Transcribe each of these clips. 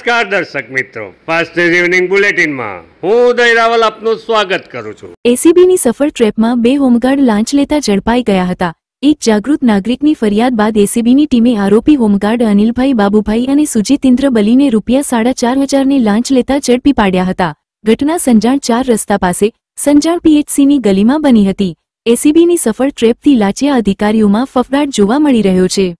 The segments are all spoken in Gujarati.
નમસ્કાર દર્શક મિત્રો, ફાસ્ટ ઇવનિંગ બુલેટિનમાં હું ઉદય રાવલ આપનું સ્વાગત કરું છું। એસીબીની સફળ ટ્રેપમાં બે હોમગાર્ડ લાંચ લેતા ઝડપાઈ ગયા હતા। એક જાગૃત નાગરિકની ફરિયાદ બાદ એસીબીની ટીમે આરોપી હોમગાર્ડ અનિલભાઈ બાબુભાઈ અને સુજીતેન્દ્ર બલીને ₹4,500ની લાંચ લેતા ઝડપી પાડ્યા હતા। ઘટના સંજાણ 4 રસ્તા પાસે સંજાણ પીએચસીની ગલીમાં બની હતી। એસીબીની સફળ ટ્રેપથી લાંચિયા અધિકારીઓમાં ફફડાટ જોવા મળી રહ્યો છે।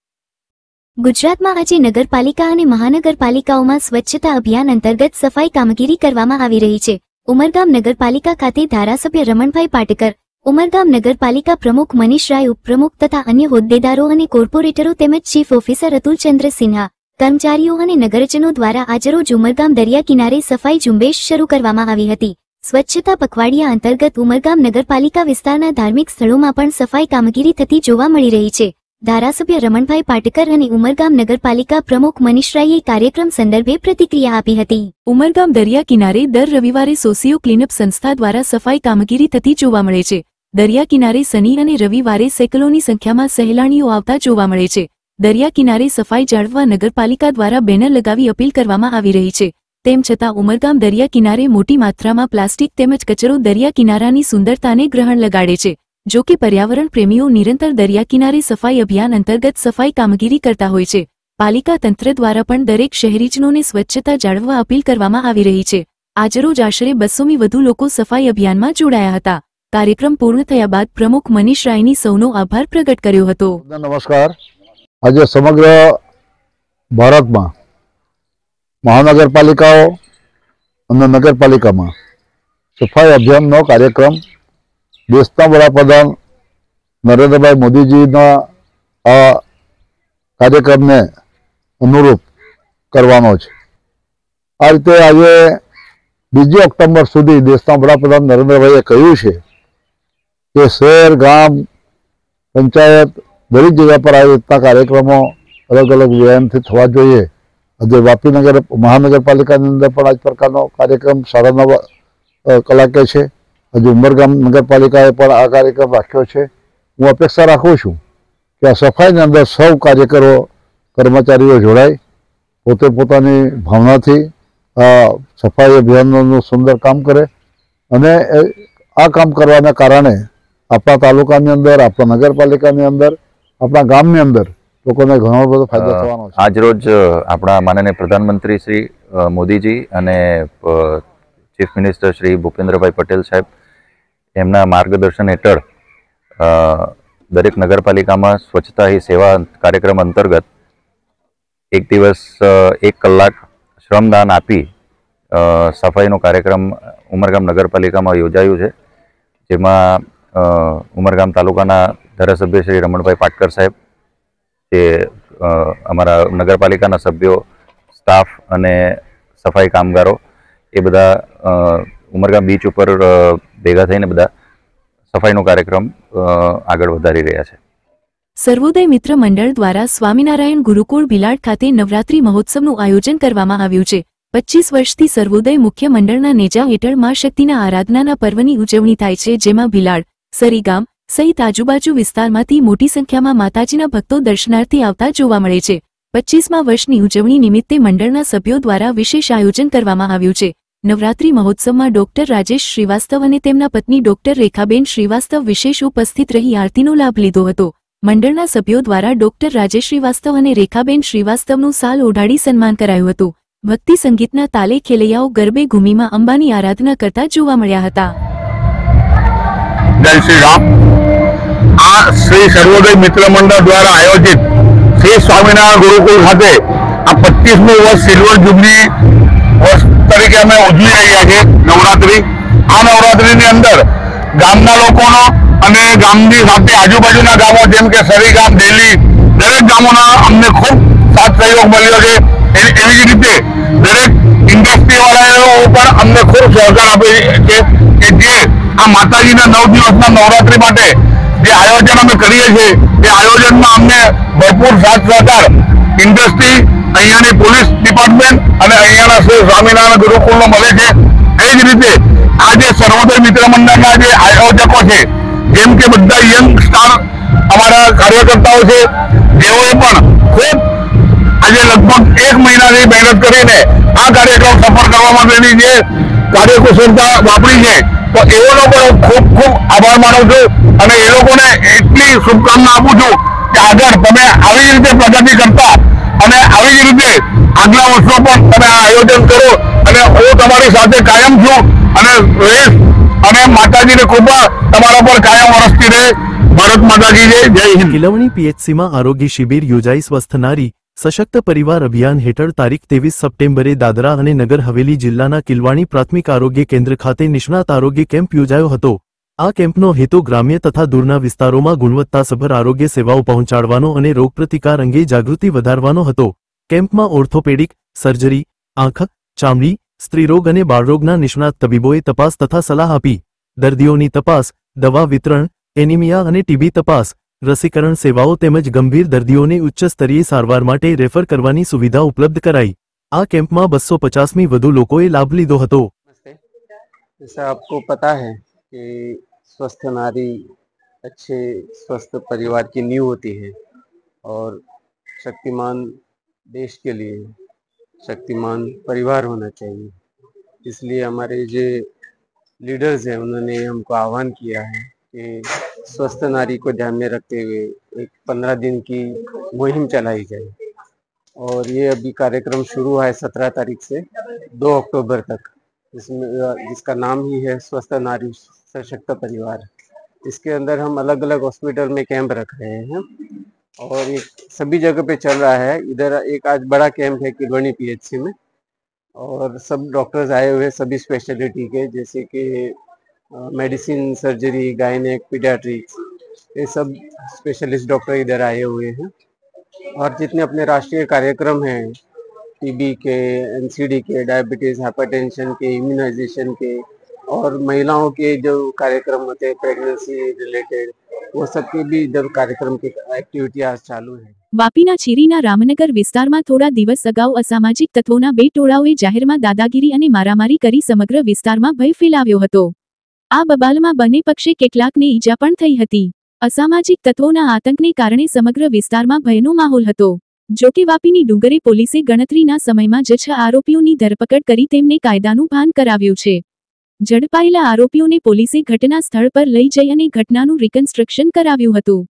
ગુજરાતમાં આજે નગરપાલિકા અને મહાનગરપાલિકાઓમાં સ્વચ્છતા અભિયાન અંતર્ગત સફાઈ કામગીરી કરવામાં આવી રહી છે। ઉમરગામ નગરપાલિકા ખાતે ધારાસભ્ય રમણભાઈ પાટકર, ઉમરગામ નગરપાલિકા પ્રમુખ મનીષ રાય, ઉપપ્રમુખ તથા અન્ય હોદ્દેદારો અને કોર્પોરેટરો તેમજ ચીફ ઓફિસર અતુલચંદ્ર સિન્હા, કર્મચારીઓ અને નગરજનો દ્વારા આજરોજ ઉમરગામ દરિયા કિનારે સફાઈ ઝુંબેશ શરૂ કરવામાં આવી હતી। સ્વચ્છતા પખવાડિયા અંતર્ગત ઉમરગામ નગરપાલિકા વિસ્તારના ધાર્મિક સ્થળોમાં પણ સફાઈ કામગીરી થતી જોવા મળી રહી છે। ધારાસભ્ય રમણભાઈ પાટકર અને ઉમરગામ નગરપાલિકા પ્રમુખ મનીષ રાયે કાર્યક્રમ સંદર્ભે પ્રતિક્રિયા આપી હતી। ઉમરગામ દરિયા કિનારે દર રવિવારે સોશિયો ક્લીનઅપ સંસ્થા દ્વારા સફાઈ કામગીરી થતી જોવા મળે છે। દરિયા કિનારે શનિ અને રવિવારે સેંકડોની સંખ્યામાં સહેલાણીઓ આવતા જોવા મળે છે। દરિયા કિનારે સફાઈ જાળવવા નગરપાલિકા દ્વારા બેનર લગાવી અપીલ કરવામાં આવી રહી છે। તેમ છતાં ઉમરગામ દરિયા કિનારે મોટી માત્રામાં પ્લાસ્ટિક તેમજ કચરો દરિયા કિનારાની સુંદરતાને ગ્રહણ લગાડે છે। જો કે પર્યાવરણ પ્રેમીઓ નિરંતર દરિયા કિનારે સફાઈ અભિયાન અંતર્ગત સફાઈ કામગીરી કરતા હોય છે। પાલિકા તંત્ર દ્વારા પણ દરેક શહેરીજનોને સ્વચ્છતા જાળવવા અપીલ કરવામાં આવી રહી છે। આજરોજ આશરે 200થી વધુ લોકો સફાઈ અભિયાનમાં જોડાયા હતા। કાર્યક્રમ પૂર્ણ થયા બાદ પ્રમુખ મનીષ રાયની સૌનો આભાર પ્રગટ કર્યો હતો। નમસ્કાર। આજે સમગ્ર ભારતમાં મહાનગરપાલિકાઓ અને નગરપાલિકામાં સફાઈ અભિયાનનો કાર્યક્રમ દેશના વડાપ્રધાન નરેન્દ્રભાઈ મોદીજીના આ કાર્યક્રમને અનુરૂપ કરવાનો છે। આ રીતે આજે 2 ઓક્ટોબર સુધી દેશના વડાપ્રધાન નરેન્દ્રભાઈએ કહ્યું છે કે શહેર, ગામ, પંચાયત દરેક જગ્યા પર આવી રીતના કાર્યક્રમો અલગ અલગ વ્યાયામથી થવા જોઈએ। આજે વાપી મહાનગરપાલિકાની અંદર પણ આ પ્રકારનો કાર્યક્રમ 9:30 કલાકે છે। આજે ઉમરગામ નગરપાલિકાએ પણ આ કાર્યક્રમ રાખ્યો છે। હું અપેક્ષા રાખું છું કે આ સફાઈની અંદર સૌ કાર્યકરો, કર્મચારીઓ જોડાય, પોતે પોતાની ભાવનાથી આ સફાઈ અભિયાનનું સુંદર કામ કરે અને આ કામ કરવાના કારણે આપણા તાલુકાની અંદર, આપણા નગરપાલિકાની અંદર, આપણા ગામની અંદર લોકોને ઘણો બધો ફાયદો થવાનો છે। આજરોજ આપણા માનનીય પ્રધાનમંત્રી શ્રી મોદીજી અને ચીફ મિનિસ્ટર શ્રી ભૂપેન્દ્રભાઈ પટેલ સાહેબ એમના માર્ગદર્શન હેઠળ દરેક નગરપાલિકામાં સ્વચ્છતા હી સેવા કાર્યક્રમ અંતર્ગત એક દિવસ 1 કલાક શ્રમદાન આપી સફાઈનો કાર્યક્રમ ઉમરગામ નગરપાલિકામાં યોજાયું છે। જેમાં ઉમરગામ તાલુકાના ધારાસભ્ય શ્રી રમણભાઈ પાટકર સાહેબ, જે અમારા નગરપાલિકાના સભ્યો, સ્ટાફ અને સફાઈ કામગારો એ બધા ઉમરગામ બીચ ઉપર ભેગા થઈને બધા સફાઈનો કાર્યક્રમ આગળ વધારી રહ્યા છે। સર્વોદય મિત્ર મંડળ દ્વારા સ્વામિનારાયણ ગુરુકુળ ભિલાડ ખાતે નવરાત્રી મહોત્સવનું આયોજન કરવામાં આવ્યું છે। 25 વર્ષથી સર્વોદય મુખ્ય મંડળના નેજા હેઠળ મા શક્તિના આરાધનાના પર્વની ઉજવણી થાય છે, જેમાં ભિલાડ, સરીગામ સહિત આજુબાજુ વિસ્તારમાંથી મોટી સંખ્યામાં માતાજીના ભક્તો દર્શનાર્થે આવતા જોવા મળે છે। 25મા વર્ષની ઉજવણી નિમિત્તે મંડળના સભ્યો દ્વારા વિશેષ આયોજન કરવામાં આવ્યું છે। નવરાત્રી મહોત્સવમાં ડોક્ટર રાજેશ શ્રીવાસ્તવ અને તેમના પત્ની ડોક્ટર રેખાબેન શ્રીવાસ્તવ વિશેષ ઉપસ્થિત રહી આરતીનો લાભ લીધો હતો। મંડળના સભ્યો દ્વારા ડોક્ટર રાજેશ શ્રીવાસ્તવ અને રેખાબેન શ્રીવાસ્તવનું સાલ ઓઢાડી સન્માન કરાયું હતું। ભક્તિ સંગીતના તાલે ખેલૈયાઓ ગરબે ઘૂમીમાં અંબાની આરાધના કરતા જોવા મળ્યા હતા। જય શ્રી રામ। આ શ્રી સર્વોદય મિત્ર મંડળ દ્વારા આયોજિત શ્રી સ્વામિનારાયણ ગુરુકુળ ખાતે આ 25મું વર્ષ સિલ્વર જુબલી વર્ષ તરીકે અમે ઉજવી રહ્યા છીએ નવરાત્રી। આ નવરાત્રીની અંદર ગામના લોકોનો અને ગામની સાથે આજુબાજુના ગામો જેમ કે સરીગામ, ડેલી દરેક ગામોના અમને ખૂબ સાથ સહયોગ મળ્યો છે। એવી જ રીતે દરેક ઇન્ડસ્ટ્રીવાળાઓ પણ અમને ખૂબ સહકાર આપે છે કે જે આ માતાજીના 9 દિવસના નવરાત્રી માટે જે આયોજન અમે કરીએ છીએ તે આયોજનમાં અમને ભરપૂર સાથ સહકાર ઇન્ડસ્ટ્રી, અહીંયાની પોલીસ ડિપાર્ટમેન્ટ અને અહીંયાના શ્રી સ્વામિનારાયણ ગુરુકુળનો મળે છે। એ જ રીતે આ જે સર્વોદય મિત્ર મંડળના જે આયોજકો છે, જેમ કે બધા યંગ સ્ટાર અમારા કાર્યકર્તાઓ છે, જેઓએ પણ ખૂબ આજે લગભગ 1 મહિનાથી મહેનત કરીને આ કાર્યક્રમ સફળ કરવા માટેની જે કાર્યકુશળતા વાપરી છે, તો એઓનો પણ ખૂબ ખૂબ આભાર માનું છું અને એ લોકોને એટલી શુભકામના આપું છું કે આગળ તમે આવી રીતે પ્રગતિ કરતા અને આવી જ રીતે આગલા વર્ષો પણ તમે આ આયોજન કરો અને હું તમારી સાથે કાયમ છું અને રહીશ અને માતાજીની કૃપા તમારા પર કાયમ વરસતી રહે. ભારત માતા કી જય. જય હિન્દ. કિલવણી પીએચસીમાં આરોગ્ય શિબિર યોજાઈ. સ્વસ્થ નારી સશક્ત પરિવાર અભિયાન હેઠળ તારીખ 23 સપ્ટેમ્બરે દાદરા અને નગર હવેલી જિલ્લાના કિલવાણી પ્રાથમિક આરોગ્ય કેન્દ્ર ખાતે નિષ્ણાત આરોગ્ય કેમ્પ યોજાયો હતો. આ કેમ્પનો હેતુ ગ્રામ્ય તથા દૂરના વિસ્તારોમાં ગુણવત્તાસભર આરોગ્ય સેવાઓ પહોંચાડવાનો અને રોગપ્રતિકાર અંગે જાગૃતિ વધારવાનો હતો. કેમ્પમાં ઓર્થોપેડિક, સર્જરી, આંખ, ચામડી, સ્ત્રીરોગ અને બાળરોગના નિષ્ણાત તબીબોએ તપાસ તથા સલાહ આપી. દર્દીઓની તપાસ, દવા વિતરણ, એનિમિયા અને ટીબી તપાસ, રસીકરણ સેવાઓ તેમજ ગંભીર દર્દીઓને ઉચ્ચ સ્તરીય સારવાર માટે રેફર કરવાની સુવિધા ઉપલબ્ધ કરાઈ. આ કેમ્પમાં 250થી વધુ લોકોએ લાભ લીધો હતો. जैसा आपको पता है कि स्वस्थ नारी अच्छे स्वस्थ परिवार की नींव होती है और शक्तिमान देश के लिए शक्तिमान परिवार होना चाहिए. इसलिए हमारे जो लीडर्स हैं उन्होंने हमको आह्वान किया है कि स्वस्थ नारी को ध्यान में रखते हुए एक 15 दिन की मुहिम चलाई जाए और ये अभी कार्यक्रम शुरू हुआ है 17 तारीख से 2 अक्टूबर तक, जिसका नाम ही है स्वस्थ नारी सशक्त परिवार. इसके अंदर हम अलग अलग हॉस्पिटल में कैंप रख रहे हैं और ये सभी जगह पे चल रहा है. इधर एक आज बड़ा कैंप है किलवणी पीएचसी में और सब डॉक्टर्स आए हुए हैं सभी स्पेशलिटी के, जैसे कि मेडिसिन, सर्जरी, गायनेक, पीडियाट्रिक्स, ये सब स्पेशलिस्ट डॉक्टर इधर आए हुए हैं. और जितने अपने राष्ट्रीय कार्यक्रम हैं टीबी के, एनसीडी के, डायबिटीज़, हाइपरटेंशन के, इम्यूनाइजेशन के और महिलाओं के जो कार्यक्रम होते हैं प्रेगनेंसी रिलेटेड, वो सब के भी इधर कार्यक्रम की एक्टिविटी आज चालू है. વાપીના ચીરીના રામનગર વિસ્તારમાં થોડા દિવસ અગાઉ અસામાજિક તત્વોના 2 ટોળાઓએ જાહેરમાં દાદાગીરી અને મારામારી કરી સમગ્ર વિસ્તારમાં ભય ફેલાવ્યો હતો. આ બબાલમાં બંને પક્ષે કેટલાકને ઈજા પણ થઈ હતી. અસામાજિક તત્વોના આતંકને કારણે સમગ્ર વિસ્તારમાં ભયનો માહોલ હતો. જો કે વાપીની ડુંગરે પોલીસે ગણતરીના સમયમાં જ 6 આરોપીઓની ધરપકડ કરી તેમને કાયદાનું ભાન કરાવ્યું છે. ઝડપાયેલા આરોપીઓને પોલીસે ઘટના સ્થળ પર લઈ જઈ અને ઘટનાનું રિકન્સ્ટ્રક્શન કરાવ્યું હતું.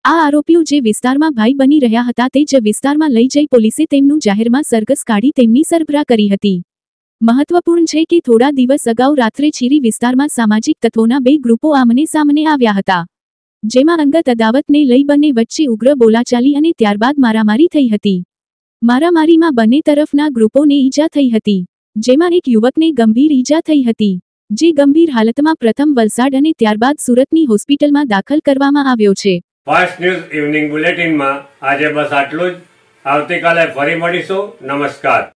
આ આરોપીઓ જે વિસ્તારમાં ભાઈ બની રહ્યા હતા તે જ વિસ્તારમાં લઈ જઈ પોલીસે તેમનું જાહેરમાં સરઘસ કાઢી તેમની સરભરા કરી હતી. મહત્વપૂર્ણ છે કે થોડા દિવસ અગાઉ રાત્રે ચીરી વિસ્તારમાં સામાજિક તત્વોના 2 ગ્રુપો આમને સામને આવ્યા હતા, જેમાં અંગત અદાવતને લઈ બંને વચ્ચે ઉગ્ર બોલાચાલી અને ત્યારબાદ મારામારી થઈ હતી. મારામારીમાં બંને તરફના ગ્રુપોને ઈજા થઈ હતી, જેમાં એક યુવકને ગંભીર ઈજા થઈ હતી, જે ગંભીર હાલતમાં પ્રથમ વલસાડ અને ત્યારબાદ સુરતની હોસ્પિટલમાં દાખલ કરવામાં આવ્યો છે. ફાસ્ટ ન્યૂઝ ઇવનિંગ બુલેટિનમાં આજે બસ આટલું જ. આવતીકાલે ફરી મળીશું. નમસ્કાર.